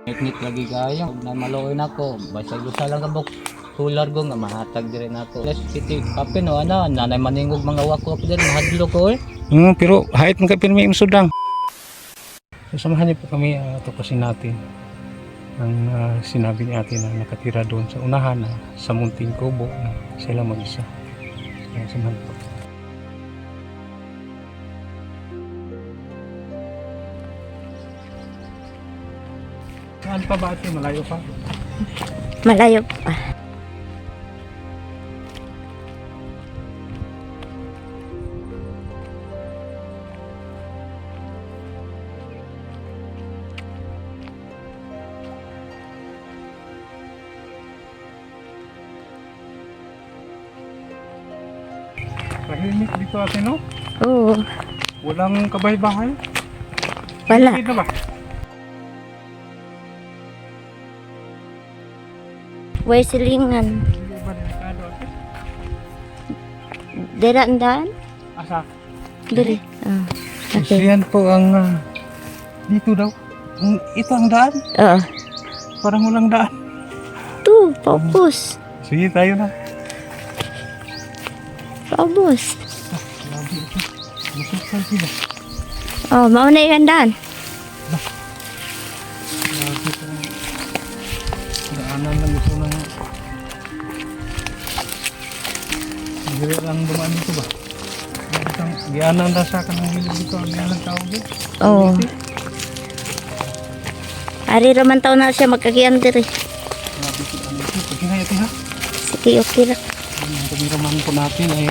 Ngit lagi kayo, na maluoy nako. Basta gusa lang kabok. Tular ko nga mahatag dire nako. Let's city kape no ana, nanay maningog mga wako pa dire mahadlo ko eh. Pero hait mga pirmi yung sudang. Sasamahan niyo po kami tuklasin natin ang sinabi ni ate na nakatira doon sa unahan na sa munting kubo na sila mag-isa. Kaya samahan po. Saan pa ba ate? Malayo pa? Malayo pa. Tahimik dito ate no? Oo, Walang kabay-bahay? wala. Dito ba? Way silingan. Hindi ba delikado ate? Dira ang daan? Asa? Diri. Okay. Yan po ang dito daw. Ito ang daan. Oo. Parang walang daan. Tu, paubos. Sige tayo na. Paubos. Grabe ito. Masukal sila. Oh, mauna yung daan. Grabe ito. Daanan lang ito na. Sige lang dumaan dito ba? Gianan na sa kanang hilig dito. Gianan tao ba? Oo. Ari raman taon na siya magkagian diri. Grabe ito. Ano ito? Sige na ito ha. Sige, okay lang. Ang tumiraman po natin ay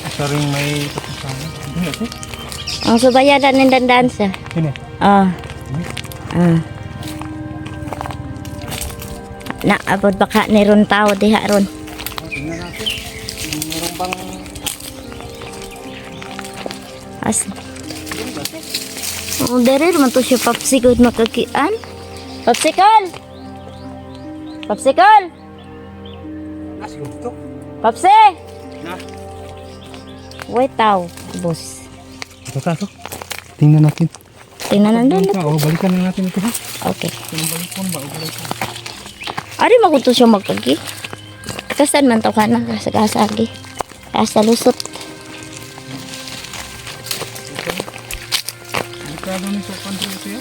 isa rin may kapusahan. Hindi ito. Ang subayadan ng dandaan siya. Sino? Ah. Naabot baka ni ron tao diha ron. Tingnan natin. Meron bang As. Oh, dere naman to siya popsicle makakian. Popsicle! Popsicle! asin ito? Popsi! Na? Wait tao, boss. Ito ka ito. Tingnan natin. Tingnan nandun. Balikan na natin ito ha. Okay. Balikan ba? Balikan. Ari magunto siya magkagi. Kasan man tao ka na kasagi. Kasa lusot. Delikado ni sa control siya.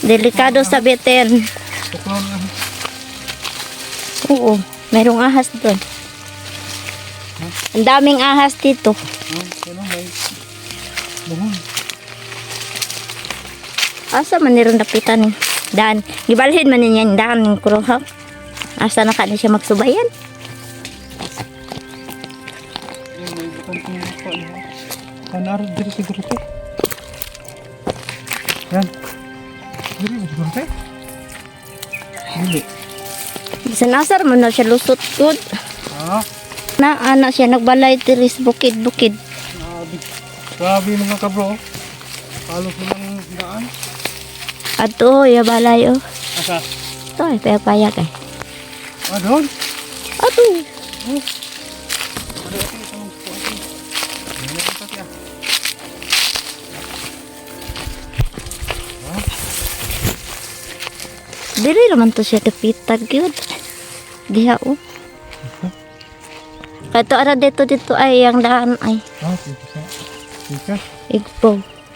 Delikado sa beten. Tuklaw na. Oo, merong ahas doon. Ang daming ahas dito. Ano may buhon. Asa man niron napitan eh. Daan. Gibalhin man niya yung daan ng kurohak. Asa na ka na siya magsubayan. Yan, may butang tingin pa. Panaro dito siguro ito. Yan. Dito siguro ito. Dili. Sa nasar man na siya lusot good. Ah. Na anak siya nagbalay tiris bukid-bukid. Grabe. Grabe mga kabro. Halos walang daan. Ato, ya balay oh. Asa? Ito ay payag eh. Ah, doon? Ato. Dili naman to siya kapitag yun. Diha oh. Kato ara dito ay ang daan ay Ah, dito sa. Dito. igpo.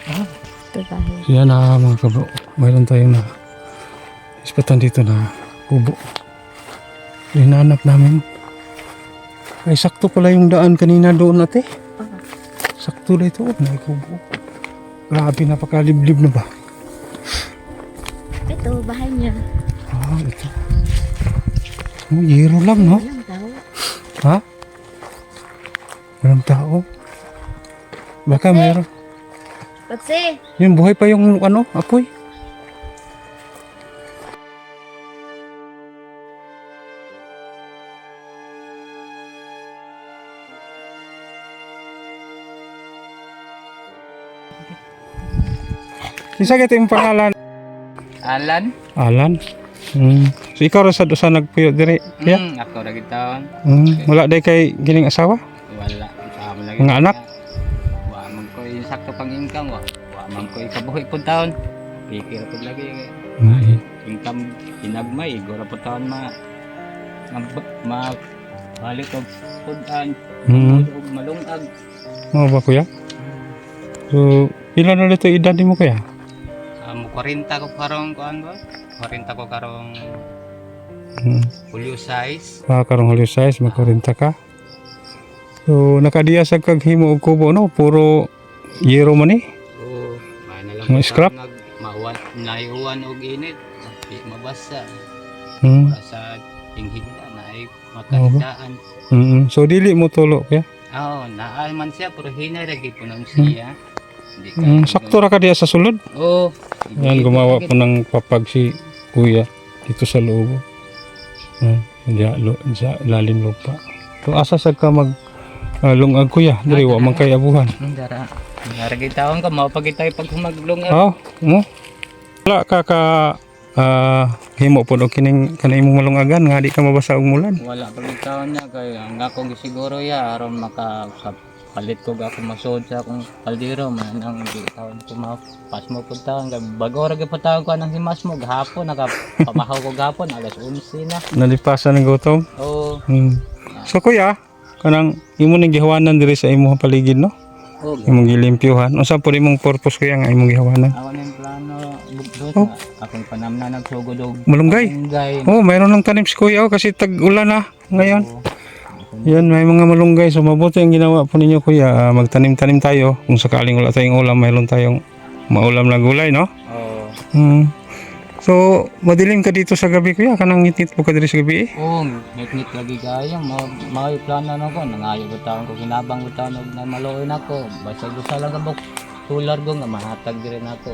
Ah. Ito bahay. Yan na mga kabro. Mayroon tayong na ispatan dito na kubo. Hinahanap namin. Ay, sakto pala yung daan kanina doon ate. Sakto na ito. May kubo. Grabe, napakaliblib na ba? Ito bahay niya. Ah, ito. Oh, yero lang, no? Walang tao. Ha? Walang tao. Baka mayroon. Patsi. Yung buhay pa yung ano, apoy. Isa ka yung pangalan? Alan? Alan. So ikaw rin sa nagpuyo dire. Yeah? Ako ra gitaon. Wala day kay gining asawa? Wala. Sama lagi. Mga anak? Wa man ko sakto pang income wa. Wa man ko kabuhi pud taon. pikir ko lagi kay Ay. income inagmay gora po taon balik og pudan og malungag. Mo ba kuya? So, ilan na dito edad mo kuya? 40 ko karong kuan ba? 40 ko karong Julio size. Karong huli size, magkurinta ka. So, nakadiya sa kaghimo og kubo, no? Puro yero man eh. Oo, may na lang Mga scrap? mauwan, naiuwan og init. Di mabasa. Hmm. Para sa hinghigda na ay makahidaan. So, dili mo tulo kuya? Oo, naay man siya pero hinay ra gyud punon siya. Hindi Sakto ra ka diya sa sulod. Oo. Yan, gumawa po ng papag si kuya dito sa loob. Sa lalim lupa. So, asa sa ka mag lungag kuya? Diri, wa man kay abuhan. Dara. Dara gyud taon ka mapagitay pag humaglong. Mo? Wala ka himo po og kining kanay imong malungagan nga di ka mabasa og mulan. Wala pag taon na kay ang akong gisiguro ya aron palit ko ako masud sa akong kaldero man ang di taon ko pas mo pud taon kay bago ra gyud taon ko nang himas mo gahapon nakapamahaw ko gahapon alas 11 na. Nalipasan ng gutom. Oo. So kuya, kanang imo ning gihawanan diri sa imong paligid no? Oo. Imong gilimpyuhan. Unsa po imong purpose kuya nga imong gihawanan? Ako ning plano bugdot Oh. akong panamna nagsugod og Malunggay. malunggay. Oh, mayroon ng tanim si kuya kasi tag-ulan na ngayon. Oo. Yan, may mga malunggay. So mabuti ang ginawa po ninyo kuya. Magtanim-tanim tayo. Kung sakaling wala tayong ulam, mayroon tayong maulam na gulay, no? Oo. So, madilim ka dito sa gabi kuya. Kanang ngit-ngit po ka dito sa gabi eh. Oo, ngit lagi kayo. Mga plano na ko. Nangayo ko taon ko. Kinabang ko taon na maluoy na ko. Basta gusto lang kabok. Tular ko nga mahatag din ako.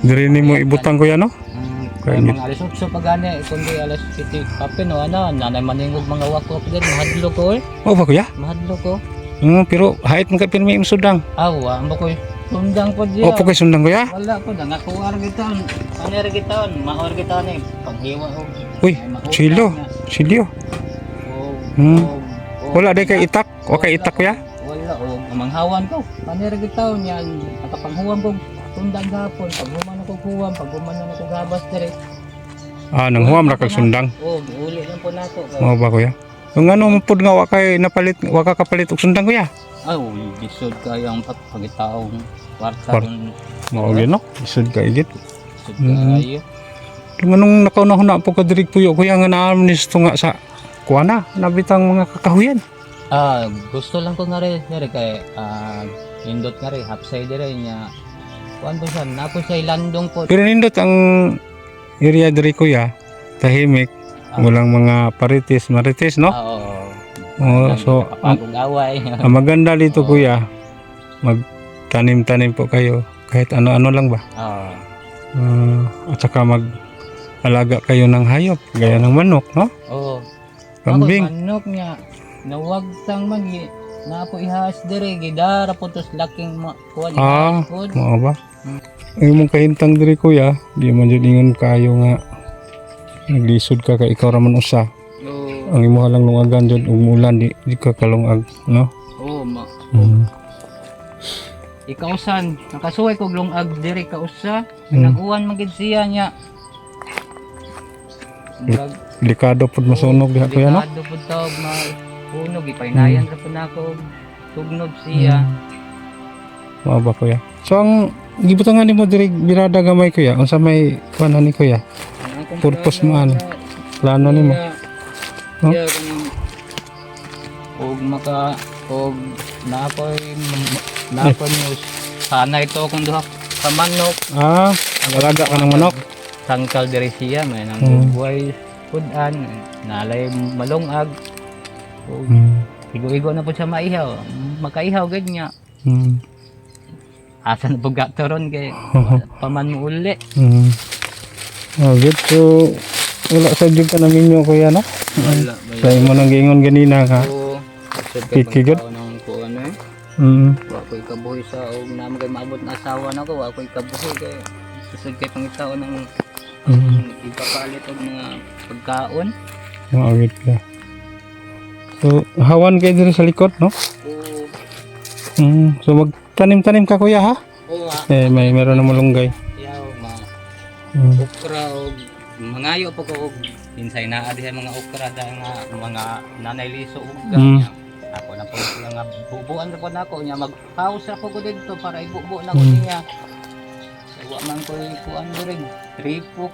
Diri ni mo ibutang kuya, no? Kaya mga alas 8 pa gani. Kundi alas 7 kape no. Nanay maningog mga wako din. Mahadlo ko eh. Oh ba kuya? Mahadlo ko. Pero hait man ka pirmi imong sudang. Awa, amo ko sundang po diya. Oh, po kay sundang kuya? Wala ko. Nangakuwar gitaon. Panir gitaon. Maor gitaon eh. Panghiwa ko. Uy, chilo. Chilyo. Wala day kay itak. O kay itak kuya? Wala o manghawan ko. Panir gitaon yan. Nakapanghuwan ko. Sundang gapon, pag human ako huwam, pag human ako gabas dire. Nang huwam ra kag sundang. Oo, uli lang po nato. Mao ba kuya? Kung ano mo pud nga wa kay napalit, wa ka kapalit og sundang kuya. Uy, bisod kayang pagitaong kwarta kung Mao gyud no? Isud ka igit. bisod kayo. Kung anong nakauna-una po ka diri puyo kuya nga naa ni nga sa kuana, nabitang mga kakahuyan. Gusto lang ko nga rin kay indot nga rin, hapsay dire niya. Kuan po siya, napo siya ilandong po. Pero nindot ang area diri kuya, tahimik, walang mga marites, no? Oo. So Kapagong away. ang maganda dito kuya, magtanim-tanim po kayo kahit ano-ano lang ba? At saka mag-alaga kayo ng hayop, gaya ng manok, no? Oo. Kambing. Ako, manok niya, nawag tang napo ihas dire gidara po tos laking kuan food. Mao ba? Ang imong kahintang diri kuya, di man jud ingon kayo nga naglisod ka kay ikaw ra man usa. Ang imo lang lungagan jud ug mulan di ka kalungag, no? Oo, ikausan nakasuway kog lungag diri kausa. Naguwan man gid siya niya. Delikado pud masunog diha kuya, no? Delikado pud taog unog ipaynayan ra pud nako tugnog siya. Mao ba kuya? So ang gibutangan nimo diri birada gamay kuya, unsa may kuan ni kuya? Purpose mo ano? Plano nimo? No? Og napoy news. Sana ito kung duha ka manok. Alaga ka ng manok. Tangkal diri siya may nang buhay pudan, nalay malungag. Igo-igo na po siya maihaw. Makaihaw gid niya. Asa na po gatoron kay paman mo uli. Good. So wala sa jud ka nang inyo kuya, no? Wala. Sa imo nang giingon ganina ka. Oo. Kikigod? Wa ko'y kabuhi sa og naman kay maabot na asawa na ko. Wa ko'y kabuhi kay susod kay pangitao ng ipapalit og mga pagkaon. Maawit ka. So hawan kayo diri sa likod, no? Oo. So magtanim-tanim ka kuya ha? Oo, Meron na malunggay. Yaw, Mm. okra o mangayo pa ko og insay na adi sa mga okra dahil nga mga nanay liso ug Mm. ako na po sila nga bubuan na po na ako nya mag-house na po ko dito para ibubo na ko Mm. niya. Wa man ko kuan rin tripok.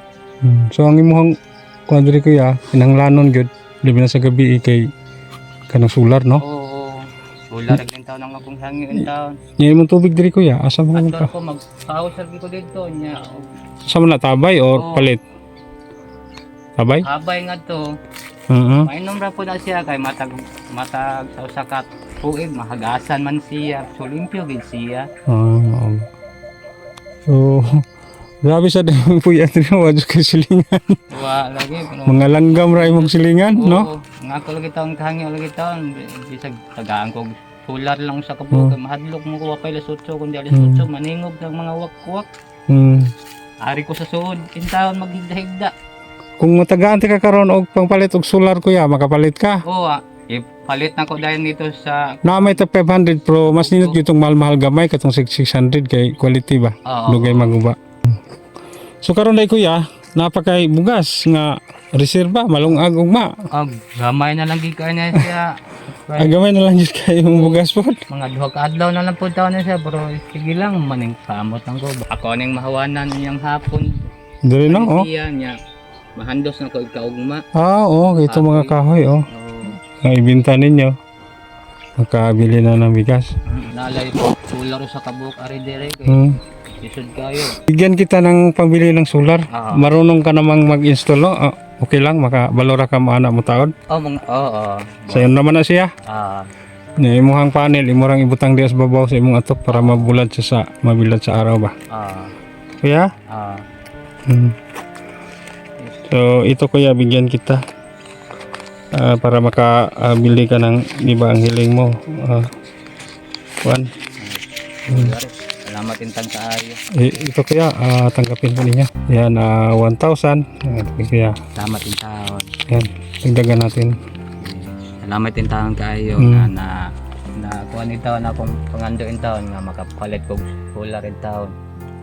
So ang imuhang kuadri kuya, kinanglanon gyud labi na sa gabi kay kanang solar no. Oo. Wala rin taon ang akong hangin taon. Nya imong tubig diri kuya, asa mo Ato ka? ko mag-house lagi ko dito nya. Sa man na tabay or Oo. palit? Tabay? Habay nga to. Oo. Mainom ra po na siya kay matag sa usakat tuig mahagasan man siya. So limpyo gid siya. Oo. So grabe sa dayong puya diri wa jud kay silingan. Wa lagi kuno. Mga langgam ra imong silingan no. Nga ako lagi taon kahangyo lagi taon bisag tagaan ko solar lang sa kabuk mahadlok mo ko wa pay lasutso kundi alas Mm. 8 maningog ng mga wakwak. Hmm. Ari ko sa suod in taon maghigda-higda. Kung matagaan ti ka karon og pangpalit og solar kuya, makapalit ka. Oo, ipalit na ko dahil dito sa Na may tag 500 pro mas ninot gyud tong mahal-mahal gamay katong 600 kay quality ba. Oo. Lugay maguba. So karon day kuya, napakay bugas nga reserba malungag ugma. gamay na lang gikay na siya. Ay gamay na lang jud kay imong bugas po. Mga duha ka adlaw na lang po taon na siya bro. Sige lang maning kamot lang ko. Ako ning mahawanan niyang hapon. Diri no oh. Siya niya. Mahandos na ko ikaugma. Oo, ito mga kahoy oh. Nga ibinta ninyo. Makabili na ng bigas. Nalay po solar sa kabuk ari dire kay Hmm. isud kayo. Bigyan kita ng pambili ng solar. Ah. Marunong ka namang mag-install no? Okay lang, makabalora ka maana mo taon. Oo. Sayon naman na siya. Ni imuhang panel, imurang ibutang dias babaw sa imong atok para mabulad siya sa mabilad sa araw ba. Kuya? Hmm. So ito kuya, bigyan kita para makabili ka ng iba ang hiling mo. Juan. Salamat intang kaayo. Ito kuya, tanggapin po ninyo. Yan, 1,000. Kuya. Salamat intang. Yan, dagdagan natin. Salamat intang kaayo Mm. na kuan ito na akong pangando intang nga makapalit kog solar intang.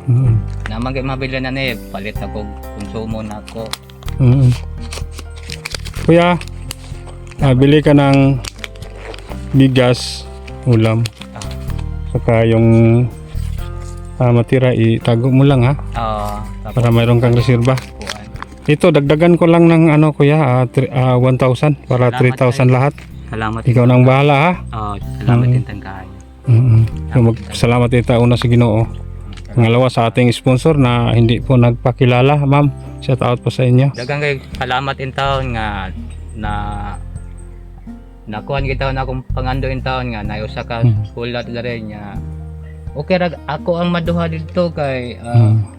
Mm. Na mabili na ni palit na kog konsumo na ako. Mm. Kuya, bili ka ng bigas, ulam. Saka yung matira, itago mo lang ha. Para mayroon kang reserba. Kuan. Ito, dagdagan ko lang ng ano kuya, 1,000 para Salamat 3,000 lahat. Salamat. Ikaw nang bahala ha. Salamat Mm. intang kaayo. So, salamat ita una sa Ginoo. Pangalawa sa ating sponsor na hindi po nagpakilala, ma'am. Shout out po sa inyo. Dagang kay salamat intawon nga na nakuan kita na akong pangando intawon nga na usa ka kulat dere nya. Okay ra ako ang maduha dito kay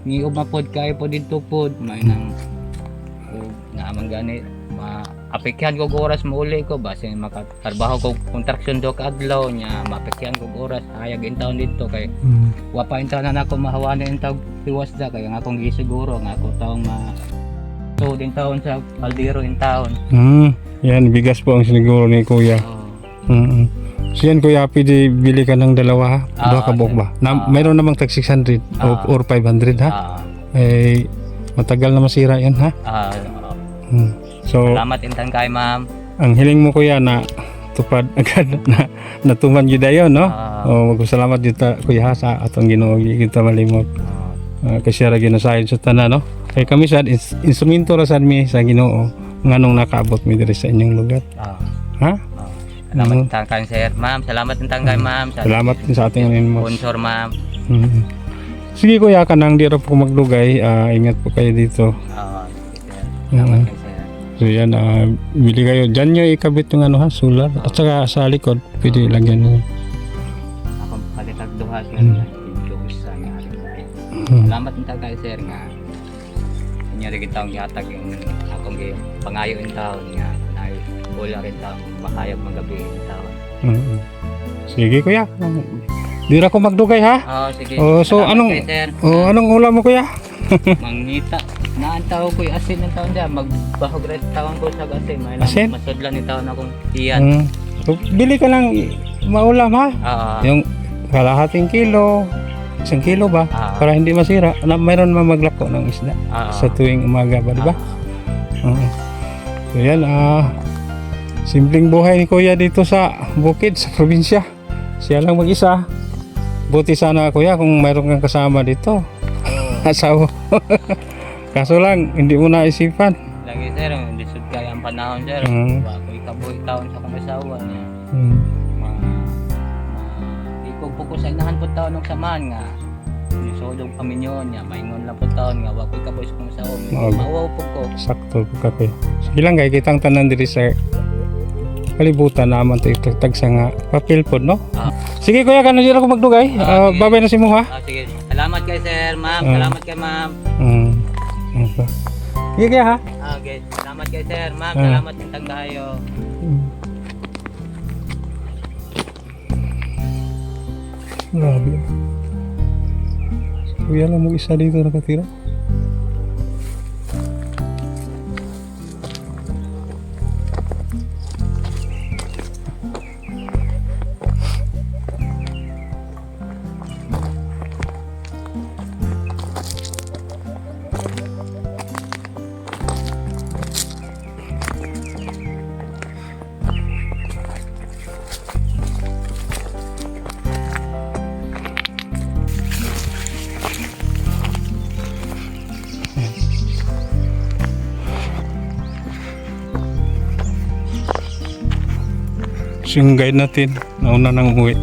ni umapod kay po dito pod may nang naman gani maapekyan ko oras mauli ko base makatrabaho ko kontraksyon do ka adlaw nya maapekyan ko oras hayag intawon dito kay wa pa intawon na ako mahawanan intawon tiwas da kay ang akong gisiguro nga ako taong so din taon sa Caldero in town. Yan, bigas po ang siniguro ni kuya. So yan kuya, pwede bili ka ng dalawa ha? Dua ka buok ba? Mayroon namang tag 600 or 500 ha? Eh, matagal na masira yan ha? So, salamat intang kay ma'am. ang hiling mo kuya na tupad agad na natuman yun dayon no? Magpasalamat dito kuya ha sa atong Ginoo kita malimot. Kasi ra ginasayod sa tanan no? Kay kami sad instrumento ra sad mi sa Ginoo nganong nakaabot mi diri sa inyong lugar. Ha? Salamat intang kay sir, ma'am. Salamat intang kay ma'am. Salamat din sa ating sponsor ma'am. Sige kuya, kanang di ra po maglugay, ingat po kayo dito. Salamat kay sir. So yan, bili kayo. Diyan nyo ikabit yung ano ha, solar. At saka sa likod, pwede lagyan nyo. Akong palitag duha nga sa nga. Salamat intang kay sir nga. Nyari kita ang gihatag yung akong pangayo in town nga na wala rin taon makayag magabi in town. Sige kuya. Di ra ko magdugay ha. Sige. So salamat kay sir. Anong ulam mo kuya? Mangita. Naantaw ko yung asin ng taon dyan. Magbahog rin taon ko sa asin. May Asin? masudlan yung taon akong iyan. So, bili ka ng maulam ha. Yung kalahating kilo, 1 kilo ba? Ah. Para hindi masira. Mayroon naman maglako ng isda sa tuwing umaga ba, di ba? Oo. So yan, simpleng buhay ni Kuya dito sa bukid, sa probinsya. Siya lang mag-isa. Buti sana Kuya kung mayroon kang kasama dito. Asawa. Kaso lang, hindi mo naisipan. Lagi sir, hindi sud kaya ang panahon sir. Wa ko ikabuhi taon sa kong asawa niya. Ikog po ko sa inahan po taon ng samahan nga. Nisodong paminyon niya, maingon lang po taon nga, wa ko ikabuhi sa kong asawa. Mauwaw po ko. Sakto po kape. Sige lang kay kitang tanan diri sa kalibutan naman to itagtag sa nga papel po, no? Sige Kuya, kanang dira ko magdugay. Sige. Babay na si mo ha. Sige, salamat kay sir, ma'am. Salamat kay ma'am. Okay. Sige Kuya ha. Okay, salamat kay sir, ma'am. Salamat yung tanggayo. Grabe. Si Kuya lang mo isa dito nakatira. So yung guide natin, nauna nang umuwi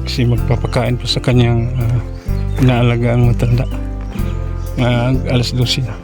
kasi magpapakain pa sa kanyang inaalaga ang matanda. Alas 12 na.